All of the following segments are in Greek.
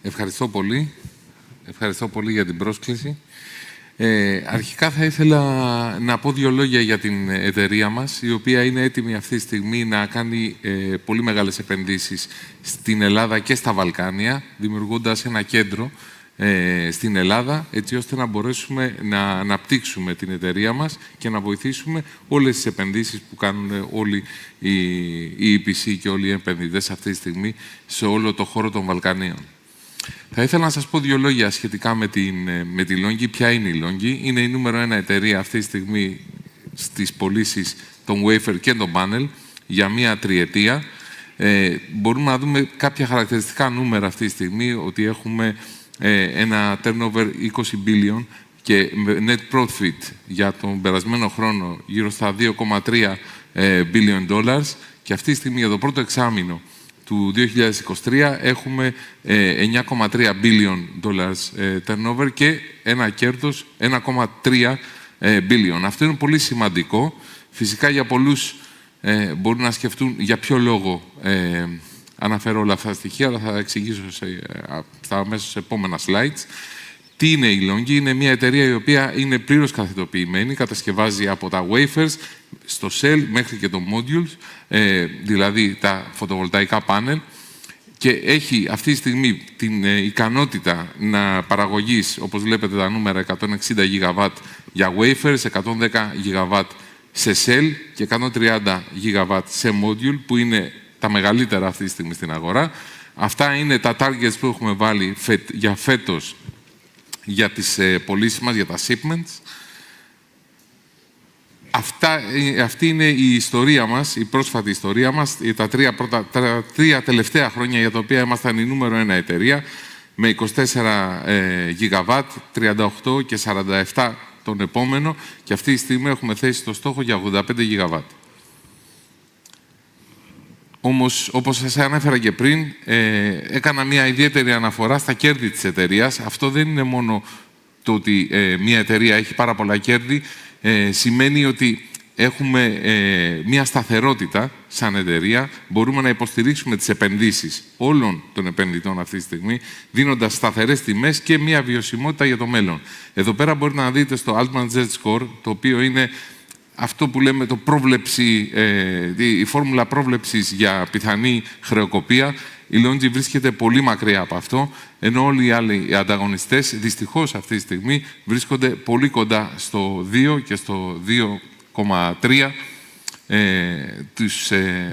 Ευχαριστώ πολύ. Ευχαριστώ πολύ για την πρόσκληση. Αρχικά θα ήθελα να πω δύο λόγια για την εταιρεία μας, η οποία είναι έτοιμη αυτή τη στιγμή να κάνει πολύ μεγάλες επενδύσεις στην Ελλάδα και στα Βαλκάνια, δημιουργώντας ένα κέντρο στην Ελλάδα, έτσι ώστε να μπορέσουμε να αναπτύξουμε την εταιρεία μας και να βοηθήσουμε όλες τις επενδύσεις που κάνουν όλοι οι EPC και όλοι οι επενδυτές αυτή τη στιγμή σε όλο το χώρο των Βαλκανίων. Θα ήθελα να σας πω δύο λόγια σχετικά με τη Longi. Ποια είναι η Longi? Είναι η νούμερο 1 εταιρεία αυτή τη στιγμή στις πωλήσεις των wafer και των panel για μία τριετία. Μπορούμε να δούμε κάποια χαρακτηριστικά νούμερα αυτή τη στιγμή, ότι έχουμε ένα turnover 20 billion και net profit για τον περασμένο χρόνο γύρω στα 2,3 billion dollars, και αυτή τη στιγμή για το πρώτο εξάμηνο του 2023 έχουμε 9,3 billion dollars turnover και ένα κέρδος 1,3 billion. Αυτό είναι πολύ σημαντικό. Φυσικά για πολλούς μπορούν να σκεφτούν για ποιο λόγο αναφέρω όλα αυτά τα στοιχεία, αλλά θα εξηγήσω στα αμέσως επόμενα slides. Τι είναι η Longi? Είναι μια εταιρεία η οποία είναι πλήρως καθετοποιημένη, κατασκευάζει από τα wafers στο cell μέχρι και το modules, δηλαδή τα φωτοβολταϊκά πάνελ, και έχει αυτή τη στιγμή την ικανότητα να παραγωγείς, όπως βλέπετε τα νούμερα, 160 GW για wafers, 110 GW σε cell και 130 GW σε module, που είναι τα μεγαλύτερα αυτή τη στιγμή στην αγορά. Αυτά είναι τα targets που έχουμε βάλει για φέτος για τις πωλήσεις μας, για τα shipments. Αυτή είναι η ιστορία μας, η πρόσφατη ιστορία μας, τα τρία τελευταία χρόνια για τα οποία ήμασταν η νούμερο 1 εταιρεία, με 24 GW, 38 και 47 τον επόμενο, και αυτή τη στιγμή έχουμε θέσει το στόχο για 85 GW. Όμως, όπως σας ανέφερα και πριν, έκανα μια ιδιαίτερη αναφορά στα κέρδη της εταιρείας. Αυτό δεν είναι μόνο το ότι μια εταιρεία έχει πάρα πολλά κέρδη, σημαίνει ότι έχουμε μια σταθερότητα σαν εταιρεία. Μπορούμε να υποστηρίξουμε τις επενδύσεις όλων των επενδυτών αυτή τη στιγμή, δίνοντας σταθερές τιμές και μια βιωσιμότητα για το μέλλον. Εδώ πέρα μπορείτε να δείτε στο Altman Z-Score, το οποίο είναι αυτό που λέμε η φόρμουλα πρόβλεψης για πιθανή χρεοκοπία. Η Longi βρίσκεται πολύ μακριά από αυτό, ενώ όλοι οι άλλοι ανταγωνιστές δυστυχώς αυτή τη στιγμή βρίσκονται πολύ κοντά στο 2 και στο 2,3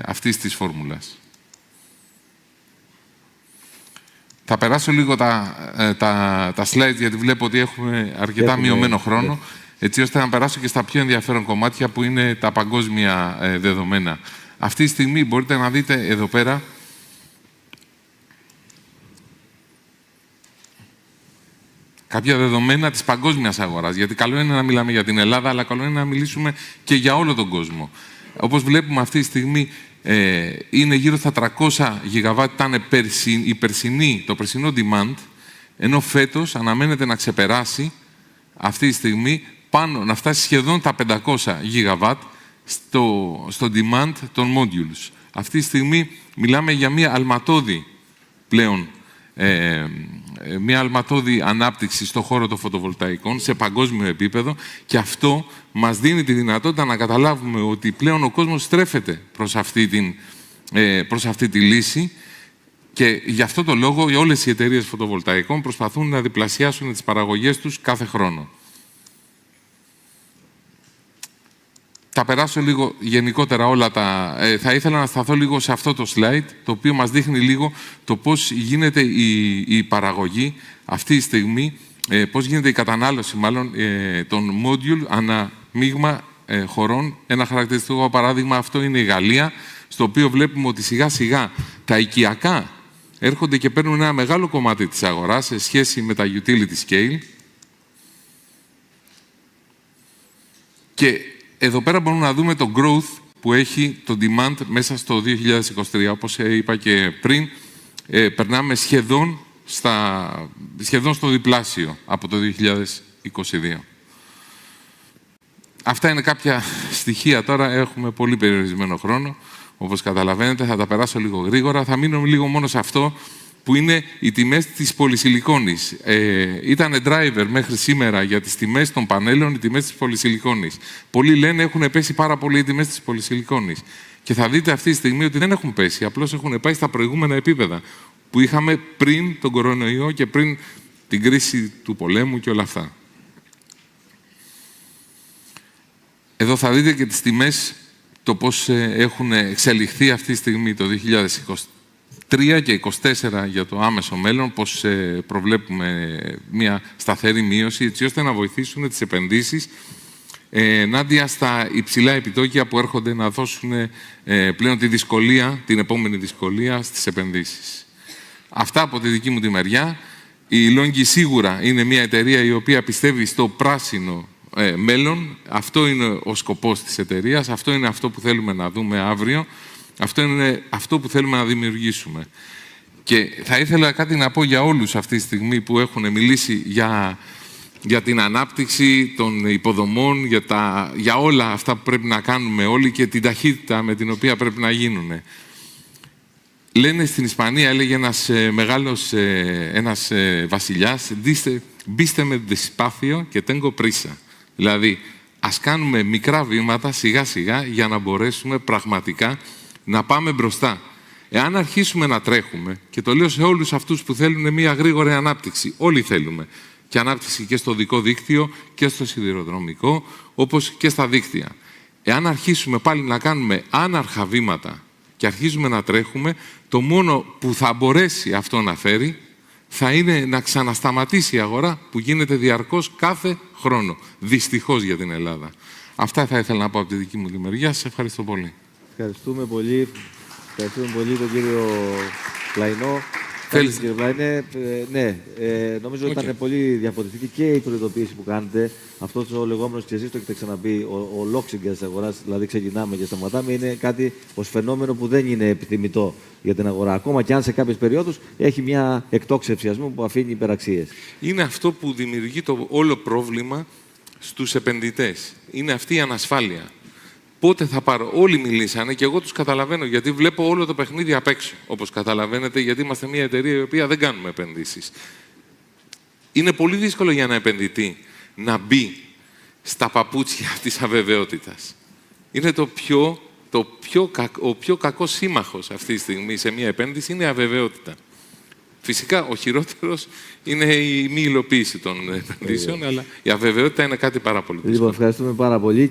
αυτής της φόρμουλας. Θα περάσω λίγο τα slides, γιατί βλέπω ότι έχουμε αρκετά μειωμένο χρόνο, έτσι ώστε να περάσω και στα πιο ενδιαφέρον κομμάτια, που είναι τα παγκόσμια δεδομένα. Αυτή τη στιγμή μπορείτε να δείτε εδώ πέρα κάποια δεδομένα της παγκόσμιας αγοράς. Γιατί καλό είναι να μιλάμε για την Ελλάδα, αλλά καλό είναι να μιλήσουμε και για όλο τον κόσμο. Όπως βλέπουμε αυτή τη στιγμή είναι γύρω στα 300 GW, ήταν το περσινό demand, ενώ φέτος αναμένεται να ξεπεράσει αυτή τη στιγμή να φτάσει σχεδόν τα 500 GW στο demand των modules. Αυτή τη στιγμή μιλάμε για μια αλματώδη πλέον, μια αλματώδη ανάπτυξη στον χώρο των φωτοβολταϊκών σε παγκόσμιο επίπεδο, και αυτό μας δίνει τη δυνατότητα να καταλάβουμε ότι πλέον ο κόσμος στρέφεται προς αυτή τη λύση, και γι' αυτό το λόγο όλες οι εταιρείες φωτοβολταϊκών προσπαθούν να διπλασιάσουν τις παραγωγές τους κάθε χρόνο. Θα περάσω λίγο γενικότερα όλα τα... θα ήθελα να σταθώ λίγο σε αυτό το slide, το οποίο μας δείχνει λίγο το πώς γίνεται η παραγωγή αυτή τη στιγμή, πώς γίνεται η κατανάλωση μάλλον των module ανά μείγμα χωρών. Ένα χαρακτηριστικό παράδειγμα αυτό είναι η Γαλλία, στο οποίο βλέπουμε ότι σιγά σιγά τα οικιακά έρχονται και παίρνουν ένα μεγάλο κομμάτι της αγοράς σε σχέση με τα utility scale. Και εδώ πέρα μπορούμε να δούμε το growth που έχει το demand μέσα στο 2023. Όπως είπα και πριν, περνάμε σχεδόν στο διπλάσιο από το 2022. Αυτά είναι κάποια στοιχεία. Τώρα έχουμε πολύ περιορισμένο χρόνο, όπως καταλαβαίνετε. Θα τα περάσω λίγο γρήγορα. Θα μείνω λίγο μόνο σε αυτό, που είναι οι τιμές της πολυσιλικόνης. Ήταν driver μέχρι σήμερα για τις τιμές των πανέλων, οι τιμές της πολυσιλικόνης. Πολλοί λένε έχουν πέσει πάρα πολύ οι τιμές της πολυσιλικόνης. Και θα δείτε αυτή τη στιγμή ότι δεν έχουν πέσει, απλώς έχουν πάει στα προηγούμενα επίπεδα που είχαμε πριν τον κορονοϊό και πριν την κρίση του πολέμου και όλα αυτά. Εδώ θα δείτε και τις τιμές, το πώς έχουν εξελιχθεί αυτή τη στιγμή το 2023 και 2024 για το άμεσο μέλλον, πώς προβλέπουμε μια σταθερή μείωση, έτσι ώστε να βοηθήσουν τις επενδύσεις ενάντια στα υψηλά επιτόκια που έρχονται να δώσουν πλέον τη δυσκολία, την επόμενη δυσκολία στις επενδύσεις. Αυτά από τη δική μου τη μεριά. Η Longi σίγουρα είναι μια εταιρεία η οποία πιστεύει στο πράσινο μέλλον. Αυτό είναι ο σκοπός της εταιρείας, αυτό είναι αυτό που θέλουμε να δούμε αύριο, αυτό είναι αυτό που θέλουμε να δημιουργήσουμε. Και θα ήθελα κάτι να πω για όλους αυτή τη στιγμή που έχουν μιλήσει για την ανάπτυξη των υποδομών, για όλα αυτά που πρέπει να κάνουμε όλοι και την ταχύτητα με την οποία πρέπει να γίνουν. Λένε στην Ισπανία, έλεγε ένας μεγάλος βασιλιάς, «Μπίστε με δυσπάθειο και τέγκο πρίσα». Δηλαδή, ας κάνουμε μικρά βήματα σιγά σιγά για να μπορέσουμε πραγματικά να πάμε μπροστά. Εάν αρχίσουμε να τρέχουμε, και το λέω σε όλους αυτούς που θέλουν μια γρήγορη ανάπτυξη, όλοι θέλουμε, και ανάπτυξη και στο δικό δίκτυο και στο σιδηροδρομικό, όπως και στα δίκτυα. Εάν αρχίσουμε πάλι να κάνουμε άναρχα βήματα και αρχίζουμε να τρέχουμε, το μόνο που θα μπορέσει αυτό να φέρει θα είναι να ξανασταματήσει η αγορά που γίνεται διαρκώς κάθε χρόνο. Δυστυχώς για την Ελλάδα. Αυτά θα ήθελα να πω από τη δική μου τη μεριά. Σας ευχαριστώ πολύ. Ευχαριστούμε πολύ. Ευχαριστούμε πολύ τον κύριο Πλαϊνό. Κύριε Πλαϊνέ, ναι, νομίζω ότι ήταν πολύ διαφορετική και η προειδοποίηση που κάνετε. Αυτό ο λεγόμενο, και εσείς το έχετε ξαναπεί, ο λόξιγκερ της αγοράς, δηλαδή ξεκινάμε και σταματάμε, είναι κάτι ως φαινόμενο που δεν είναι επιθυμητό για την αγορά. Ακόμα και αν σε κάποιες περιόδους έχει μια εκτόξευση, ας πούμε, που αφήνει υπεραξίες. Είναι αυτό που δημιουργεί το όλο πρόβλημα στους επενδυτές. Είναι αυτή η ανασφάλεια. Πότε θα πάρω. Όλοι μιλήσανε και εγώ τους καταλαβαίνω, γιατί βλέπω όλο το παιχνίδι απ' έξω. Όπως καταλαβαίνετε, γιατί είμαστε μια εταιρεία η οποία δεν κάνουμε επενδύσεις. Είναι πολύ δύσκολο για ένα επενδυτή να μπει στα παπούτσια της αβεβαιότητας. Είναι ο πιο κακός σύμμαχος αυτή τη στιγμή σε μια επένδυση είναι η αβεβαιότητα. Φυσικά, ο χειρότερος είναι η μη υλοποίηση των επενδύσεων, αλλά η αβεβαιότητα είναι κάτι πάρα πολύ δύσκολο. Λοιπόν, ευχαριστούμε πάρα πολύ.